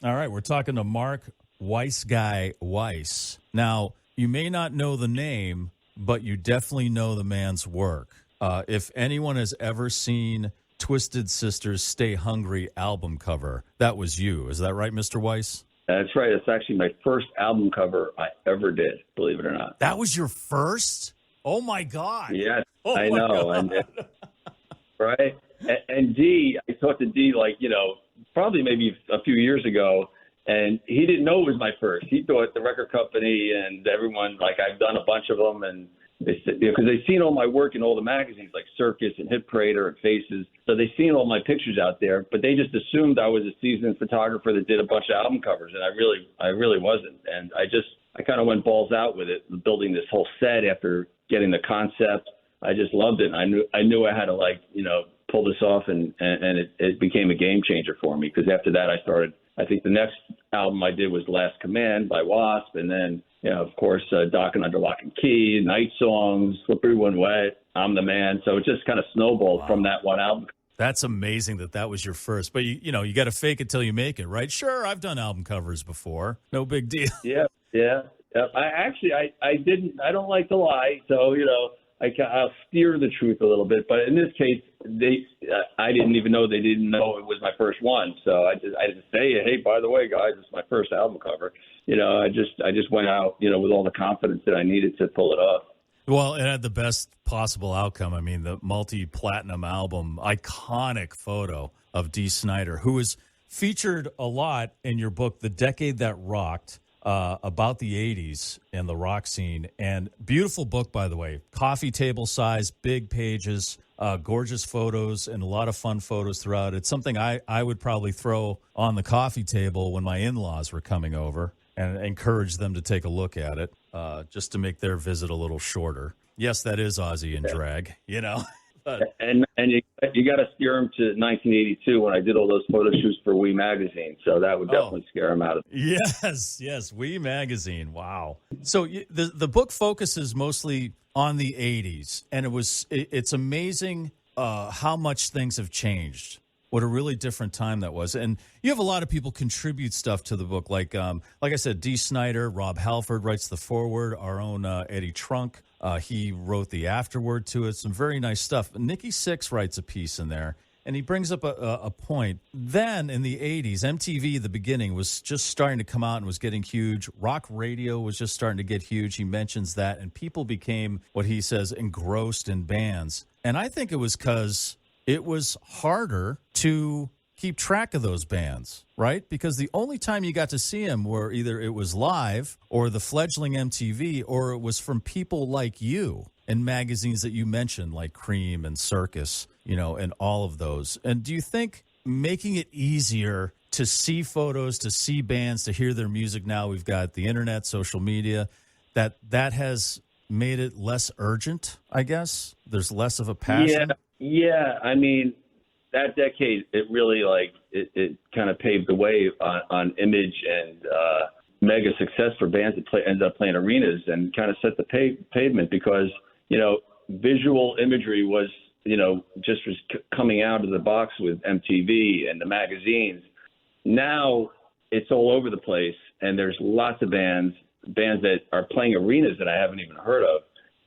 All right, we're talking to Mark Weiss. Now, you may not know the name, but you definitely know the man's work. If anyone has ever seen Twisted Sister's Stay Hungry album cover, that was you. Is that right, Mr. Weiss? That's right. It's actually my first album cover I ever did, believe it or not. That was your first? Oh, my God. Yes, oh I my know. God. Right? And D, I talked to D, probably maybe a few years ago, and he didn't know it was my first. He thought the record company and everyone, I've done a bunch of them, and they said, because they've seen all my work in all the magazines like Circus and Hit Parader and Faces. So they've seen all my pictures out there, but they just assumed I was a seasoned photographer that did a bunch of album covers, and I really wasn't. And I kind of went balls out with it, building this whole set after getting the concept. I just loved it. And I knew I had to pull this off, and it became a game changer for me, because after that I started. I think the next album I did was Last Command by Wasp, and then of course Dockin' Under Lock and Key, Night Songs, Slippery When Wet, I'm the Man. So it just kind of snowballed from that one album. That's amazing that was your first. But you got to fake it till you make it, right? Sure, I've done album covers before. No big deal. Yeah. I don't like to lie, so I'll steer the truth a little bit, but in this case, I didn't even know they didn't know it was my first one. So I didn't say, hey, by the way, guys, it's my first album cover. I just went out, with all the confidence that I needed to pull it off. Well, it had the best possible outcome. I mean, the multi-platinum album, iconic photo of Dee Snider, who was featured a lot in your book, The Decade That Rocked. About the 80s and the rock scene. And beautiful book, by the way. Coffee table size, big pages, gorgeous photos, and a lot of fun photos throughout. It's something I would probably throw on the coffee table when my in-laws were coming over and encourage them to take a look at it, just to make their visit a little shorter. Yes, that is Ozzy in drag, But. And you got to steer him to 1982 when I did all those photo shoots for Wii Magazine. So that would definitely scare him out of it. Yes, Wii Magazine. Wow. So the book focuses mostly on the 80s, and it's amazing how much things have changed. What a really different time that was. And you have a lot of people contribute stuff to the book, like I said, Dee Snider, Rob Halford writes the foreword, our own Eddie Trunk. He wrote the afterword to it, some very nice stuff. Nikki Sixx writes a piece in there, and he brings up a point. Then in the 80s, MTV, the beginning, was just starting to come out and was getting huge. Rock radio was just starting to get huge. He mentions that, and people became, what he says, engrossed in bands. And I think it was because it was harder to keep track of those bands, right? Because the only time you got to see them were either it was live or the fledgling MTV, or it was from people like you in magazines that you mentioned, like Creem and Circus, and all of those. And do you think making it easier to see photos, to see bands, to hear their music now, we've got the internet, social media, that has made it less urgent, I guess? There's less of a passion? Yeah. I mean, that decade, it really it kind of paved the way on image and mega success for bands that ended up playing arenas, and kind of set the pavement, because visual imagery was coming out of the box with MTV and the magazines. Now it's all over the place, and there's lots of bands that are playing arenas that I haven't even heard of,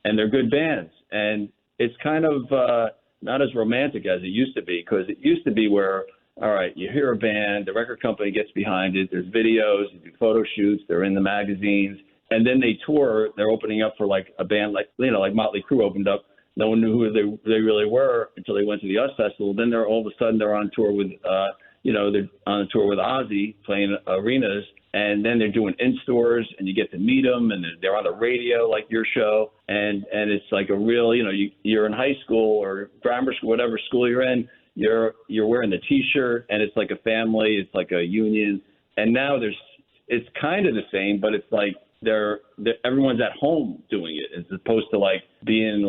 and they're good bands, and it's kind of not as romantic as it used to be, because it used to be where, all right, you hear a band, the record company gets behind it, there's videos, you do photo shoots, they're in the magazines, and then they tour. They're opening up for a band like Motley Crue opened up. No one knew who they really were until they went to the US Festival. Then all of a sudden they're on tour with they're on a tour with Ozzy, playing arenas, and then they're doing in-stores, and you get to meet them, and they're on the radio like your show, and it's like a real, you're in high school or grammar school, whatever school you're in, you're wearing the T-shirt, and it's like a family, it's like a union. And now it's kind of the same, but it's like everyone's at home doing it, as opposed to being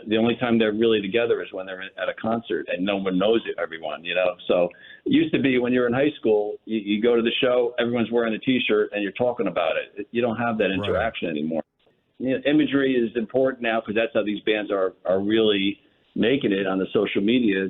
the only time they're really together is when they're at a concert, and no one knows everyone, So it used to be when you're in high school, you go to the show, everyone's wearing a T-shirt, and you're talking about it. You don't have that interaction anymore. Imagery is important now, because that's how these bands are really making it on the social media.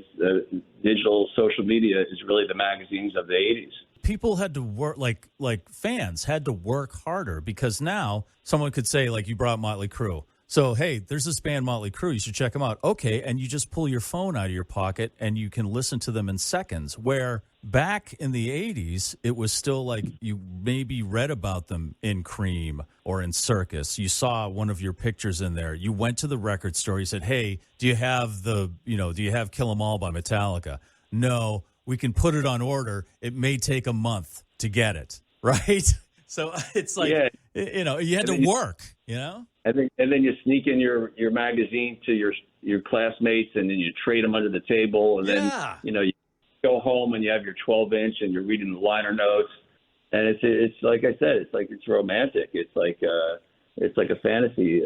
Digital social media is really the magazines of the 80s. people had to work, like fans had to work harder, because now someone could say, like, you brought Motley Crue. So, hey, there's this band Motley Crue. You should check them out. Okay, and you just pull your phone out of your pocket and you can listen to them in seconds. Where back in the 80s, it was still like you maybe read about them in Creem or in Circus. You saw one of your pictures in there. You went to the record store. You said, hey, do you have Kill 'Em All by Metallica? No, we can put it on order. It may take a month to get it, right? So it's like, you had to work, And then you sneak in your magazine to your classmates, and then you trade them under the table, and then you go home and you have your 12-inch and you're reading the liner notes, and it's like I said, it's romantic. It's like a fantasy.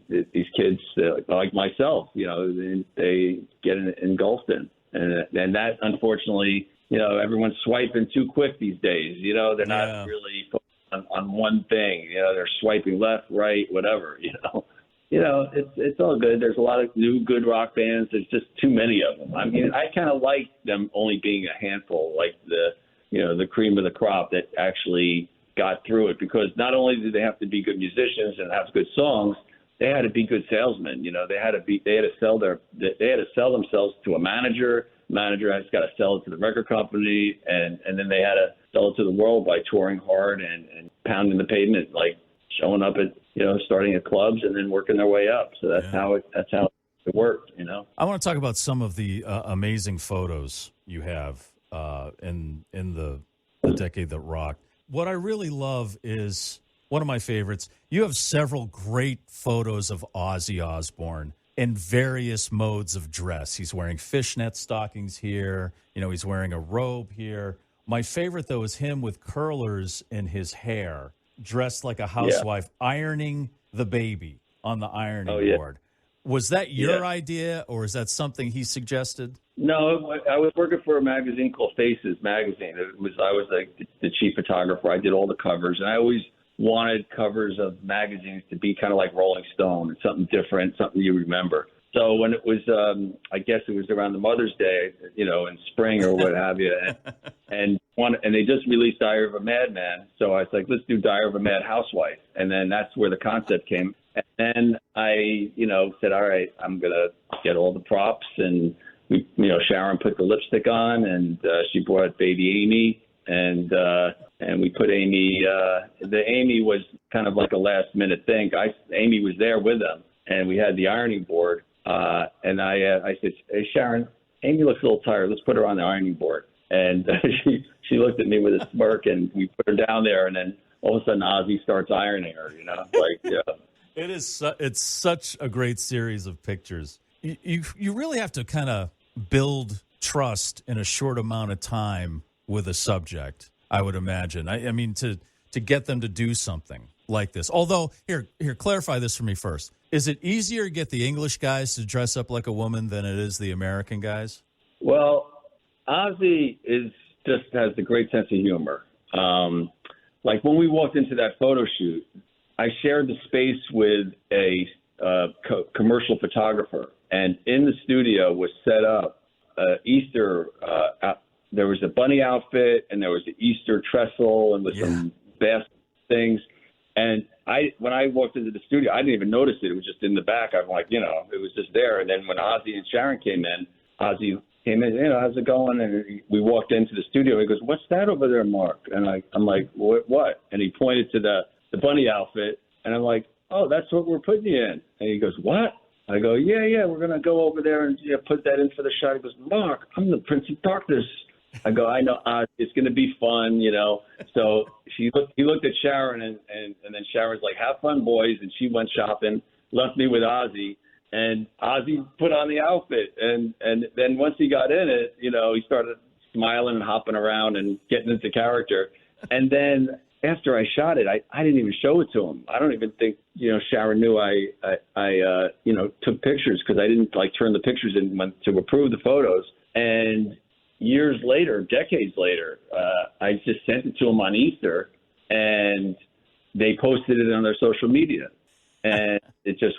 These kids, like myself, they get engulfed in, and that, unfortunately, everyone's swiping too quick these days. They're not really focused on one thing. They're swiping left, right, whatever. It's all good. There's a lot of new good rock bands. There's just too many of them. I mean, I kind of like them only being a handful, like the cream of the crop that actually got through it, because not only did they have to be good musicians and have good songs, they had to be good salesmen. They had to sell themselves to a manager. Manager has got to sell it to the record company, and then they had to sell it to the world by touring hard and pounding the pavement, like showing up at starting at clubs and then working their way up. So that's how it worked. I want to talk about some of the amazing photos you have in the decade that rocked. What I really love is one of my favorites. You have several great photos of Ozzy Osbourne in various modes of dress. He's wearing fishnet stockings here. He's wearing a robe here. My favorite, though, is him with curlers in his hair, dressed like a housewife, ironing the baby on the ironing board. Was that your idea, or is that something he suggested? No, I was working for a magazine called Faces Magazine. I was like the chief photographer. I did all the covers, and I always wanted covers of magazines to be kind of like Rolling Stone, something different, something you remember. So when it was, I guess it was around the Mother's Day, in spring or what have you, and they just released Diary of a Madman. So I was like, let's do Diary of a Mad Housewife, and then that's where the concept came. And then I, said, all right, I'm gonna get all the props, and Sharon put the lipstick on, and she brought baby Amy, and we put Amy. The Amy was kind of like a last minute thing. Amy was there with them, and we had the ironing board. And I said, hey, Sharon, Amy looks a little tired. Let's put her on the ironing board. And she looked at me with a smirk, and we put her down there. And then all of a sudden, Ozzy starts ironing her. It's such a great series of pictures. You really have to kind of build trust in a short amount of time with a subject, I would imagine. I mean, to get them to do something like this. Although, here, clarify this for me first. Is it easier to get the English guys to dress up like a woman than it is the American guys? Well, Ozzy has a great sense of humor. Like when we walked into that photo shoot, I shared the space with a commercial photographer, and in the studio was set up Easter. There was a bunny outfit, and there was an Easter trestle, and with some basket things. And when I walked into the studio, I didn't even notice it. It was just in the back. I'm like, it was just there. And then when Ozzy and Sharon came in, how's it going? And we walked into the studio. He goes, what's that over there, Mark? And I'm like, what? And he pointed to the bunny outfit. And I'm like, oh, that's what we're putting you in. And he goes, what? I go, yeah, we're going to go over there and put that in for the shot. He goes, Mark, I'm the Prince of Darkness. I go, I know, it's going to be fun, So he looked at Sharon, and then Sharon's like, have fun, boys. And she went shopping, left me with Ozzy, and Ozzy put on the outfit. And then once he got in it, he started smiling and hopping around and getting into character. And then after I shot it, I didn't even show it to him. I don't even think, Sharon knew I took pictures, because I didn't turn the pictures in to approve the photos. And years later, decades later, I just sent it to them on Easter, and they posted it on their social media, and it just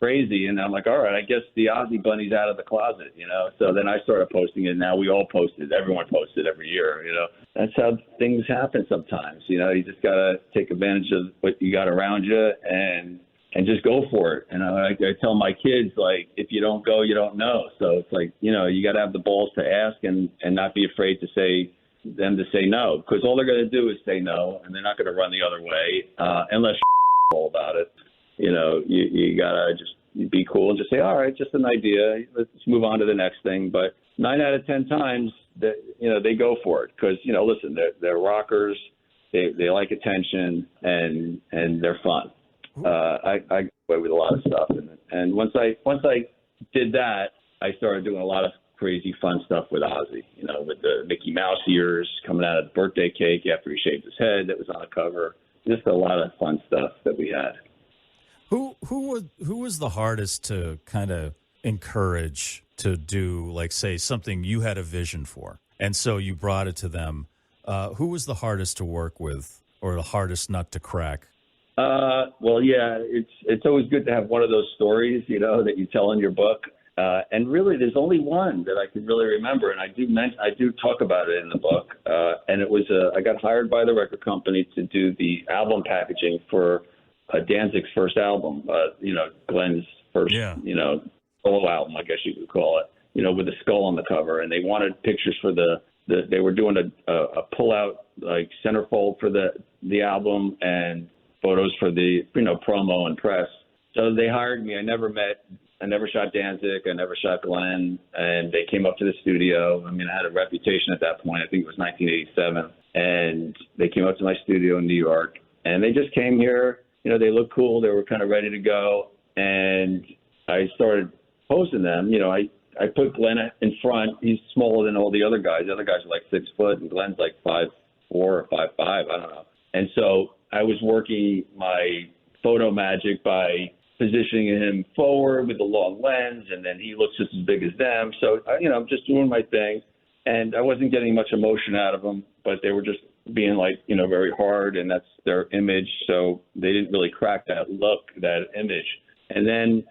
crazy. And I'm like, all right, I guess the Ozzy bunny's out of the closet, you know? So then I started posting it. Now we all posted. Everyone posted every year, you know? That's how things happen sometimes. You know, you just got to take advantage of what you got around you and just go for it. And I tell my kids, like, if you don't go, you don't know. So it's like, you know, you got to have the balls to ask and not be afraid to say no, because all they're going to do is say no, and they're not going to run the other way unless you're all about it. You know, you got to just be cool and just say, all right, just an idea. Let's move on to the next thing. But 9 out of 10 times, that, you know, they go for it because, you know, listen, they're rockers. They like attention and they're fun. I got away with a lot of stuff. And once I did that, I started doing a lot of crazy fun stuff with Ozzy, you know, with the Mickey Mouse ears coming out of the birthday cake after he shaved his head that was on the cover. Just a lot of fun stuff that we had. Who was the hardest to kind of encourage to do, like, say, something you had a vision for, and so you brought it to them? Who was the hardest to work with or the hardest nut to crack? Well, yeah, it's always good to have one of those stories, you know, that you tell in your book. And really, there's only one that I can really remember, and I do talk about it in the book. And it was I got hired by the record company to do the album packaging for Danzig's first album. You know, Glenn's first, you know, solo album, I guess you could call it. You know, with the skull on the cover, and they wanted pictures for they were doing a pull-out like centerfold for the album and photos for the, you know, promo and press. So they hired me. I never shot Danzig. I never shot Glenn. And they came up to the studio. I mean, I had a reputation at that point. I think it was 1987. And they came up to my studio in New York. And they just came here. You know, they looked cool. They were kind of ready to go. And I started posing them. You know, I put Glenn in front. He's smaller than all the other guys. The other guys are like 6 foot, and Glenn's like 5'4" or 5'5". I don't know. And so I was working my photo magic by positioning him forward with the long lens, and then he looks just as big as them. So, you know, I'm just doing my thing, and I wasn't getting much emotion out of them, but they were just being like, you know, very hard, and that's their image. So they didn't really crack that look, that image. And then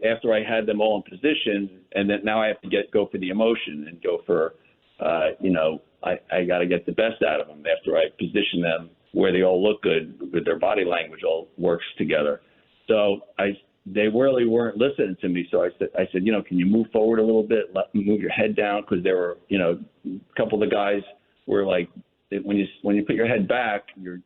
after I had them all in position, and then now I have to go for the emotion and go for, you know, I got to get the best out of them after I position them where they all look good with their body language all works together. So they really weren't listening to me. So I said, you know, can you move forward a little bit? Move your head down, because there were, you know, a couple of the guys were like, when you put your head back, your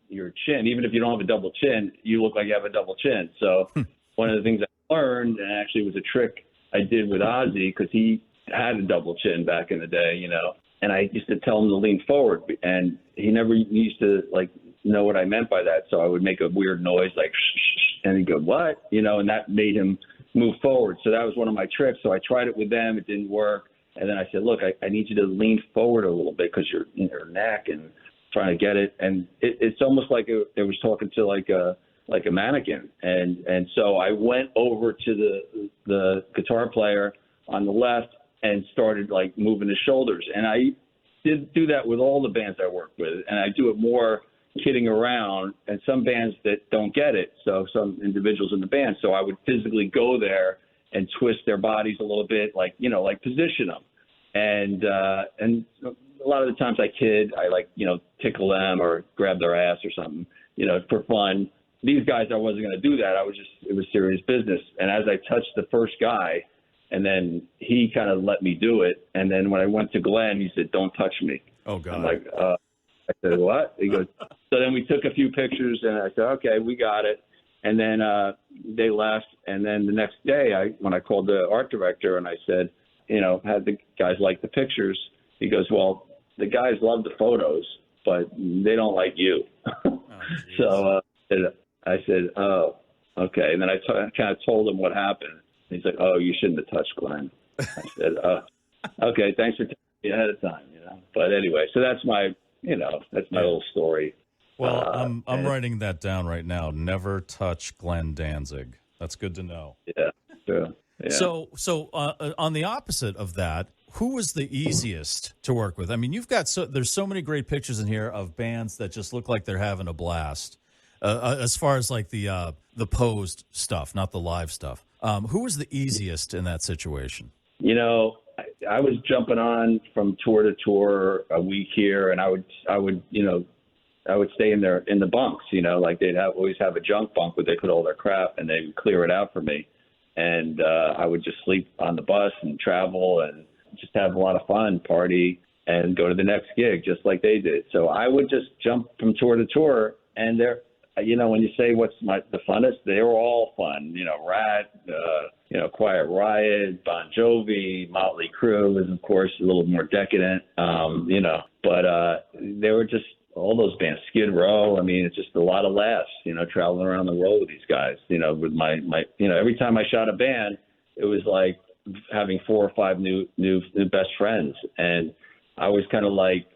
chin, even if you don't have a double chin, you look like you have a double chin. So one of the things I learned, and actually it was a trick I did with Ozzy, because he had a double chin back in the day, you know, and I used to tell him to lean forward, and he never used to like know what I meant by that. So I would make a weird noise like shh, and he'd go, what? You know, and that made him move forward. So that was one of my tricks. So I tried it with them. It didn't work. And then I said, look, I need you to lean forward a little bit, because you're in your neck and trying to get it. And it's almost like it was talking to like a mannequin. And so I went over to the guitar player on the left and started like moving his shoulders. And I did do that with all the bands I worked with. And I do it more kidding around, and some bands that don't get it. So some individuals in the band. So I would physically go there and twist their bodies a little bit, like, you know, like position them. And a lot of the times I kid, I like, you know, tickle them or grab their ass or something, you know, for fun. These guys, I wasn't going to do that. It was serious business. And as I touched the first guy, and then he kind of let me do it. And then when I went to Glenn, he said, don't touch me. Oh, God. I'm like, I said, what? He goes, so then we took a few pictures, and I said, okay, we got it. And then they left. And then the next day, when I called the art director and I said, you know, had the guys like the pictures, he goes, well, the guys love the photos, but they don't like you. Oh, so I said, oh, okay. And then I kind of told him what happened. He's like, oh, you shouldn't have touched Glenn. I said, okay, thanks for telling me ahead of time, you know. But anyway, so that's my little story. Well, I'm writing that down right now. Never touch Glenn Danzig. That's good to know. Yeah, true. Yeah. So on the opposite of that, who was the easiest to work with? I mean, there's so many great pictures in here of bands that just look like they're having a blast. As far as like the posed stuff, not the live stuff. Who was the easiest in that situation? You know, I was jumping on from tour to tour a week here, and I would stay in the bunks. You know, like always have a junk bunk where they put all their crap, and they would clear it out for me, and I would just sleep on the bus and travel and just have a lot of fun, party, and go to the next gig just like they did. So I would just jump from tour to tour, and they're, you know, when you say what's the funnest, they were all fun. You know, Ratt, Quiet Riot, Bon Jovi, Motley Crue was, of course, a little more decadent, but they were just all those bands, Skid Row. I mean, it's just a lot of laughs, you know, traveling around the world with these guys, you know, with my every time I shot a band, it was like having 4 or 5 new best friends. And I was kind of like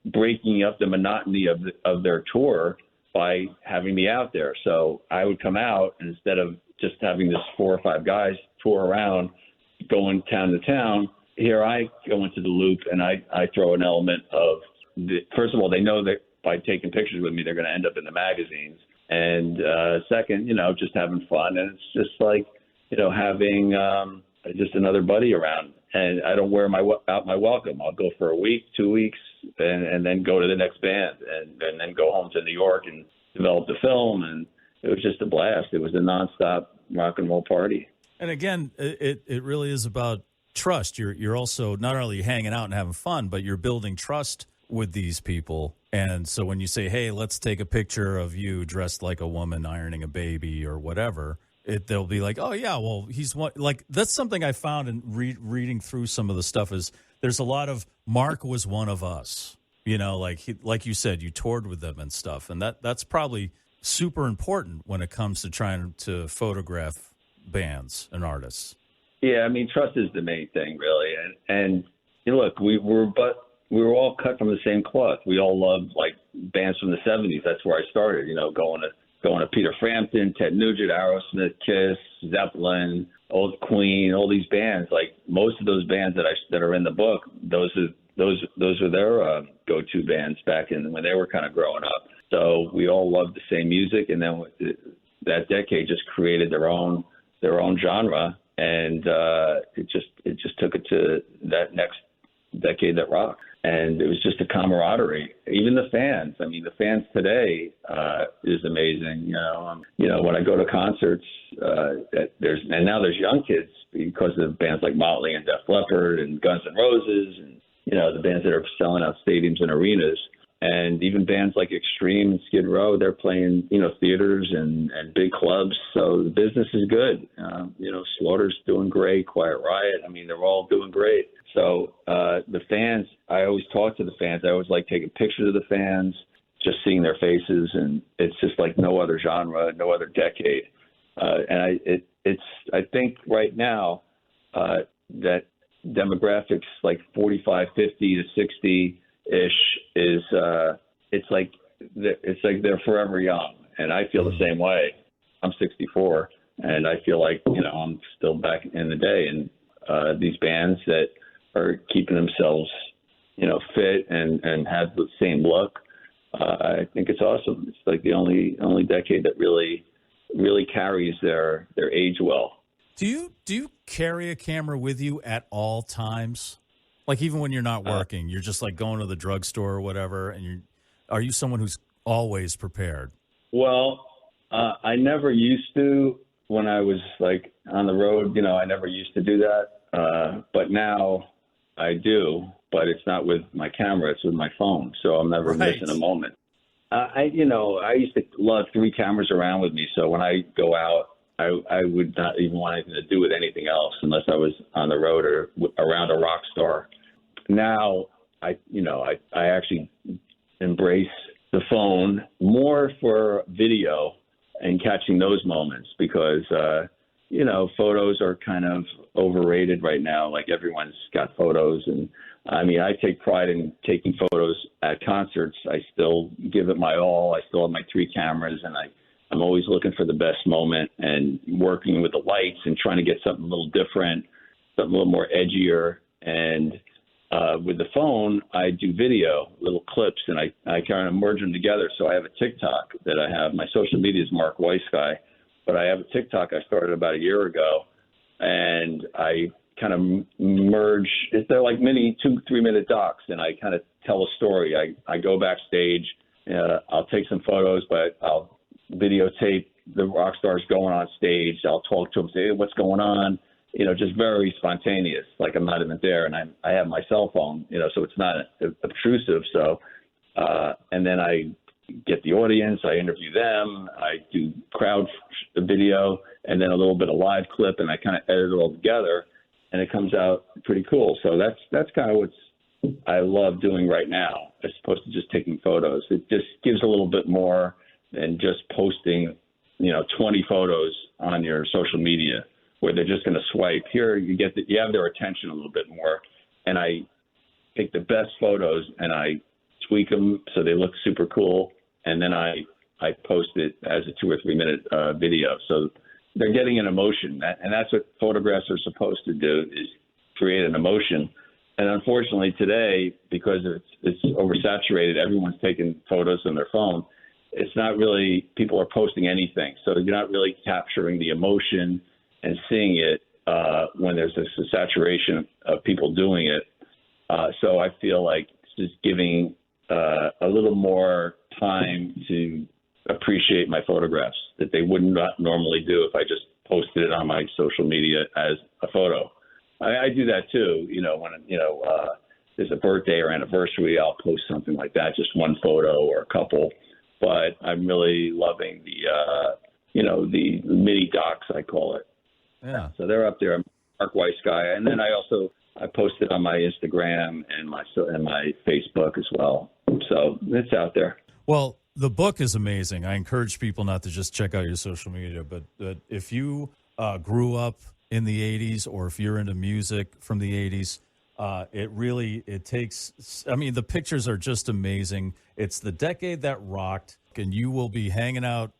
breaking up the monotony of their tour by having me out there. So I would come out, and instead of just having this 4 or 5 guys tour around, going town to town, here I go into the loop, and I throw an element of first of all, they know that by taking pictures with me, they're going to end up in the magazines. And second, you know, just having fun. And it's just like, you know, having just another buddy around. And I don't wear out my welcome. I'll go for a week, 2 weeks, and then go to the next band, and then go home to New York and develop the film. And it was just a blast. It was a nonstop rock and roll party. And again, it really is about trust. You're also not only hanging out and having fun, but you're building trust with these people. And so when you say, hey, let's take a picture of you dressed like a woman ironing a baby or whatever, they'll be like, oh, yeah, well, he's one. Like, that's something I found in reading through some of the stuff is there's a lot of Mark was one of us, you know, like you said, you toured with them and stuff. And that's probably super important when it comes to trying to photograph bands and artists. Yeah, I mean, trust is the main thing, really. And you know, look, we were all cut from the same cloth. We all loved like bands from the 70s. That's where I started, you know, going to Peter Frampton, Ted Nugent, Aerosmith, Kiss, Zeppelin, old Queen, all these bands. Like most of those bands that are in the book, those are their go-to bands back when they were kind of growing up. So we all loved the same music, and then that decade just created their own genre, and it just took it to that next decade that rocked. And it was just a camaraderie. Even the fans. I mean, the fans today is amazing. You know, when I go to concerts, now there's young kids because of bands like Motley and Def Leppard and Guns N' Roses, and you know the bands that are selling out stadiums and arenas. And even bands like Creem and Skid Row, they're playing, you know, theaters and big clubs. So the business is good. You know, Slaughter's doing great. Quiet Riot. I mean, they're all doing great. So the fans, I always talk to the fans. I always like taking pictures of the fans, just seeing their faces, and it's just like no other genre, no other decade. And I think right now that demographics like 45, 50 to 60 ish is it's like they're forever young, and I feel the same way. I'm 64, and I feel like, you know, I'm still back in the day, and these bands that are keeping themselves, you know, fit and have the same look, I think it's awesome. It's like the only decade that really carries their age well. Do you carry a camera with you at all times? Like even when you're not working, you're just like going to the drugstore or whatever, and are you someone who's always prepared? Well, I never used to when I was like on the road. You know, I never used to do that, but now I do. But it's not with my camera; it's with my phone, so I'm never missing a moment. I used to love 3 cameras around with me, so when I go out, I would not even want anything to do with anything else unless I was on the road or around a rock star. Now, I actually embrace the phone more for video and catching those moments because, photos are kind of overrated right now. Like everyone's got photos. And I mean, I take pride in taking photos at concerts. I still give it my all. I still have my 3 cameras, and I'm always looking for the best moment and working with the lights and trying to get something a little different, something a little more edgier. And with the phone, I do video, little clips, and I kind of merge them together. So I have a TikTok that I have. My social media is Mark Weiss guy, but I have a TikTok I started about a year ago and I kind of merge. They're like mini 2-3 minute docs, and I kind of tell a story. I go backstage. I'll take some photos, but I'll videotape the rock stars going on stage. I'll talk to them, say, hey, what's going on? Just very spontaneous, like I'm not even there. And I have my cell phone, so it's not obtrusive. So, and then I get the audience, I interview them, I do crowd video, and then a little bit of live clip, and I kind of edit it all together, and it comes out pretty cool. So that's kind of what's I love doing right now, as opposed to just taking photos. It just gives a little bit more than just posting, 20 photos on your social media where they're just going to swipe. Here you have their attention a little bit more, and I take the best photos and I tweak them so they look super cool, and then I post it as a 2 or 3 minute video. So they're getting an emotion, and that's what photographs are supposed to do, is create an emotion. And unfortunately today, because it's oversaturated, everyone's taking photos on their phone. It's not really, people are posting anything. So you're not really capturing the emotion and seeing it when there's a saturation of people doing it. So I feel like it's just giving a little more time to appreciate my photographs that they would not normally do if I just posted it on my social media as a photo. I do that too. When there's a birthday or anniversary, I'll post something like that, just one photo or a couple. But I'm really loving the mini docs, I call it. Yeah. So they're up there. I'm a Mark Weiss guy, and then I post it on my Instagram and my Facebook as well. So it's out there. Well, the book is amazing. I encourage people not to just check out your social media, but if you grew up in the 80s, or if you're into music from the 80s, it takes, the pictures are just amazing. It's the decade that rocked, and you will be hanging out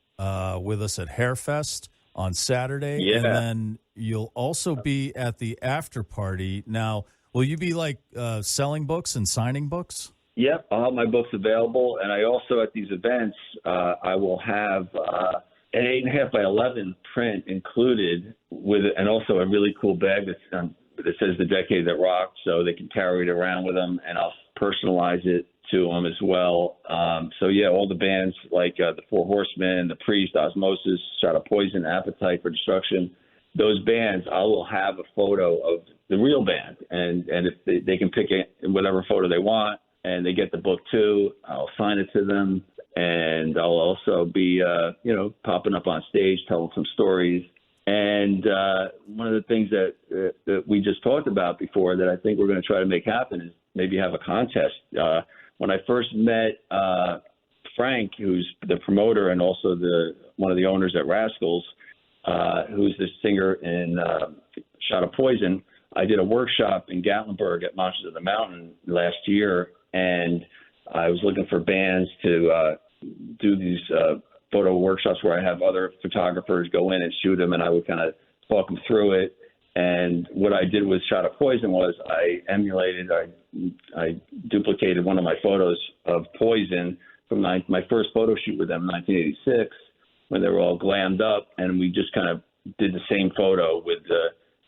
with us at Hairfest on Saturday. Yeah. And then you'll also be at the after party. Now, will you be selling books and signing books? Yep, I'll have my books available, and I also, at these events, I will have an 8.5 by 11 print included with it, and also a really cool bag that says "The Decade That Rocked," so they can carry it around with them, and I'll personalize it to them as well. So yeah, all the bands like the Four Horsemen, the Priest, Osmosis, Shot of Poison, Appetite for Destruction. Those bands, I will have a photo of the real band, and if they can pick whatever photo they want. And they get the book too. I'll sign it to them, and I'll also be, popping up on stage, telling some stories. And one of the things that we just talked about before that I think we're going to try to make happen is maybe have a contest. When I first met Frank, who's the promoter and also one of the owners at Rascals, who's the singer in Shot of Poison, I did a workshop in Gatlinburg at Monsters of the Mountain last year. And I was looking for bands to do these photo workshops where I have other photographers go in and shoot them, and I would kind of talk them through it. And what I did with Shot of Poison was I duplicated one of my photos of Poison from my first photo shoot with them in 1986 when they were all glammed up, and we just kind of did the same photo with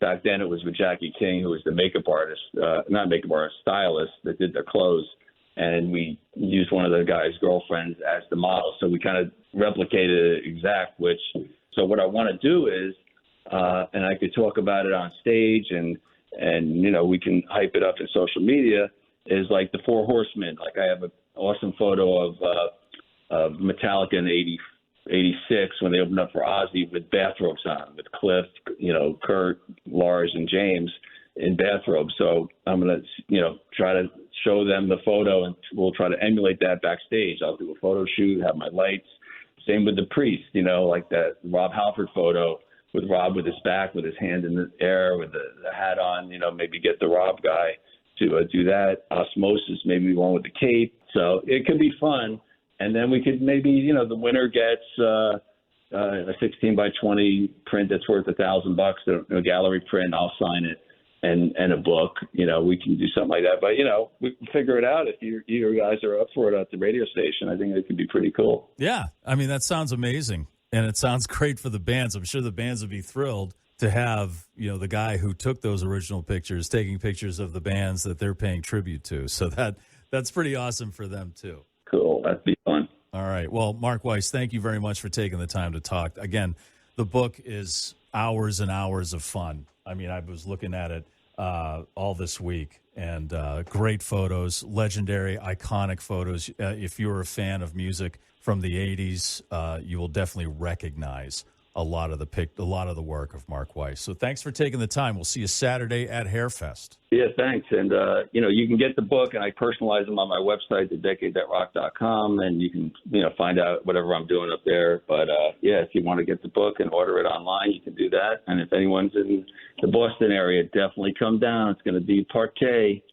back then it was with Jackie King, who was the makeup artist, not makeup artist, stylist that did their clothes. And we used one of the guy's girlfriends as the model. So we kind of replicated it exact, so what I want to do is, and I could talk about it on stage and we can hype it up in social media, is like the Four Horsemen. Like I have an awesome photo of Metallica in 86 when they opened up for Ozzy with bathrobes on, with Cliff, Kurt, Lars, and James in bathrobes. So I'm going to, try to show them the photo, and we'll try to emulate that backstage. I'll do a photo shoot, have my lights. Same with the Priest, like that Rob Halford photo with Rob with his back, with his hand in the air, with the hat on, maybe get the Rob guy to do that. Osmosis, maybe one with the cape. So it could be fun. And then we could maybe, the winner gets a 16 by 20 print that's worth $1,000, a gallery print. I'll sign it, and a book. We can do something like that. But we can figure it out if you guys are up for it at the radio station. I think it could be pretty cool. Yeah, that sounds amazing, and it sounds great for the bands. I'm sure the bands would be thrilled. to have, the guy who took those original pictures taking pictures of the bands that they're paying tribute to. So that's pretty awesome for them too. Cool. That'd be fun. All right. Well, Mark Weiss, thank you very much for taking the time to talk. Again, the book is hours and hours of fun. I mean, I was looking at it all this week, and great photos, legendary, iconic photos. If you're a fan of music from the 80s, you will definitely recognize a lot of the work of Mark Weiss. So thanks for taking the time. We'll see you Saturday at Hairfest. Yeah, thanks. And, you can get the book, and I personalize them on my website, thedecadethatrocked.com, and you can, find out whatever I'm doing up there. But, if you want to get the book and order it online, you can do that. And if anyone's in the Boston area, definitely come down. It's going to be parquet.